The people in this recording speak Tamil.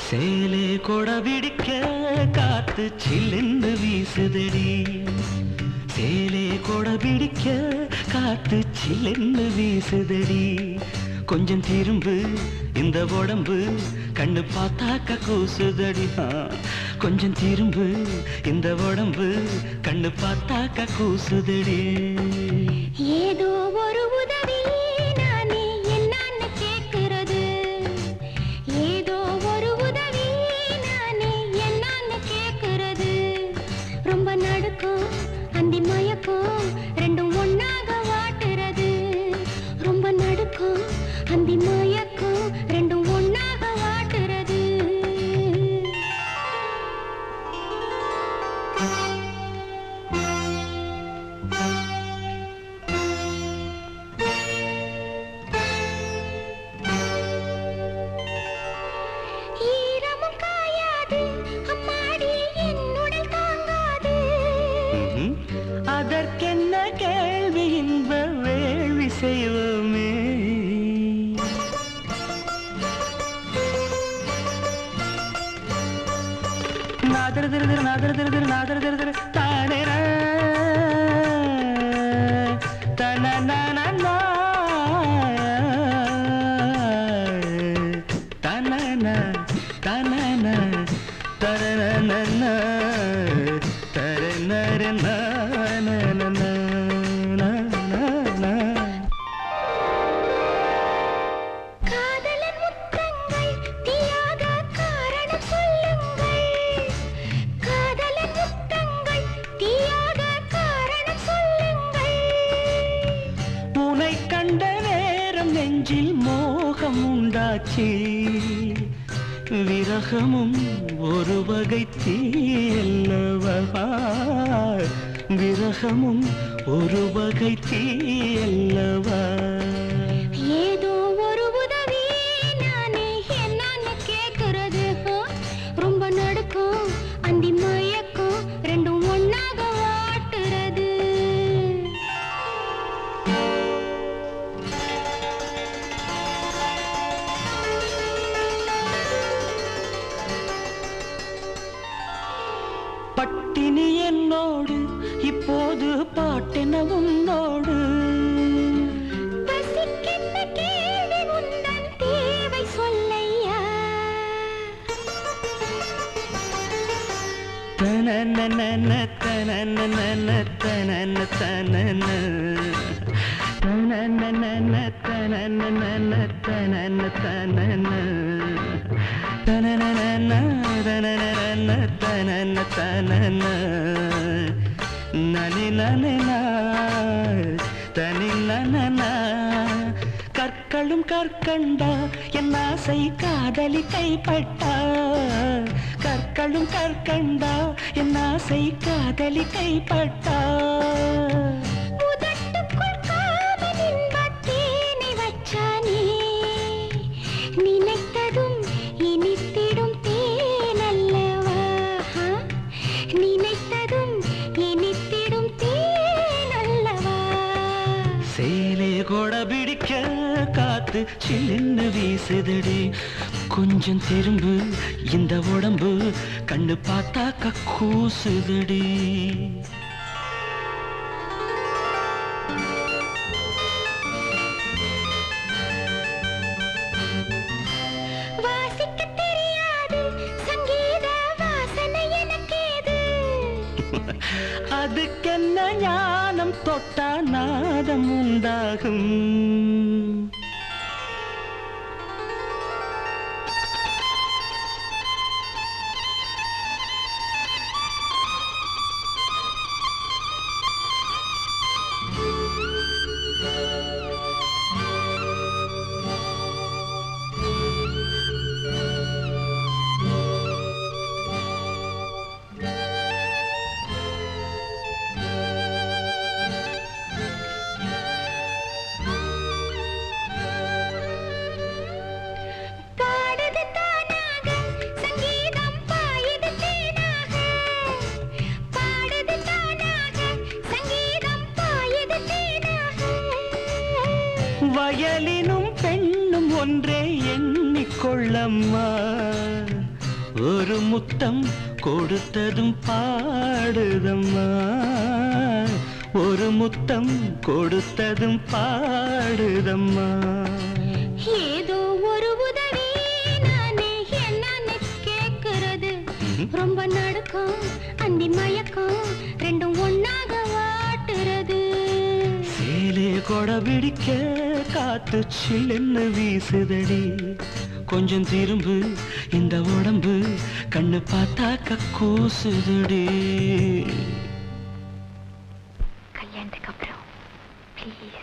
சேலே கொடபிடிக்க காத்து சில்லுன்னு வீசுதடி சேலே கொடபிடிக்க காத்து சில்லுன்னு வீசுதடி கொஞ்சம் திரும்பு இந்த உடம்பு கண்ணு பார்த்தாக்க கூசுதடி கொஞ்சம் திரும்பு இந்த உடம்பு கண்ணு பார்த்தாக்க கூசுதடி ஏதோ ஒரு உதவி நானே என்னன்னு கேட்கிறது ஏதோ ஒரு உதவி நானே என்னன்னு கேட்கிறது ரொம்ப நடுக்கும் அந்தி மயக்கும் ரெண்டும் ஒன்னாக வாட்டுறது ரொம்ப நடுக்கும் அந்தி மயக்கும் ரெண்டும் ஒன்னாக வாட்டுறது அதற்கென்ன கேள்வி இன்ப வேள்வி செய்வோமே நாதர் திரு நாதர் திரு நாதர் திரு தானே தன தன தன தரண தரண நெஞ்சில் மோகம் உண்டாச்சு விரகமும் ஒரு வகை தீயல்லவா விரகமும் ஒரு வகை தீயல்லவா ஏதோ ஒரு உதவி நானே என்னன்னு கேட்கிறது ரொம்ப நடுக்கும் அந்தி மயக்கும் ரெண்டும் ஒன்னாக வாட்டுறது பட்டினி என்னோடு இப்போது பாட்டென உன்னோடு பசிக்கென்ன கேள்வி உந்தன் தேவை சொல்லையா தனனன தனனன தனன தனன தனனன தனனன தனன தனன தனனன தனனன தனன தனன நனி நனனா தனி நனனா கற்களும் கற்கண்டா என் ஆசை காதலி கைப்பட்டா கற்களும் கற்கண்டா என் ஆசை காதலி கைப்பட்டா நினைத்ததும் இனித்திடும் தேனல்லவா நினைத்ததும் இனித்திடும் தேனல்லவா சேலே கொட பிடிக்க காத்து சில்லுன்னு வீசுதடி கொஞ்சம் திரும்பு இந்த உடம்பு கண்ணு பார்த்தாக்க கூசுதடி அதுக்கென்ன ஞானம் தொட்டா நாதம் உண்டாகும் வயலினும் பெண்ணும் ஒன்றே எண்ணிக்கொள்ளம்மா ஒரு முத்தம் கொடுத்ததும் பாடுதம்மா ஒரு முத்தம் கொடுத்ததும் பாடுதம்மா ஏதோ ஒரு உதவி நானே என்னன்னு கேக்குறது ரொம்ப நடுக்கம் அந்தி மயக்கம் ரெண்டும் ஒன்னாக வாட்டுறது சேலே கொடை பிடிக்க காத்து சில்லுன்னு வீசுதடி கொஞ்சம் திரும்பு இந்த உடம்பு கண்ணு பார்த்தாக்க கூசுதடி கல்யாணத்துக்கு அப்புறம் ப்ளீஸ்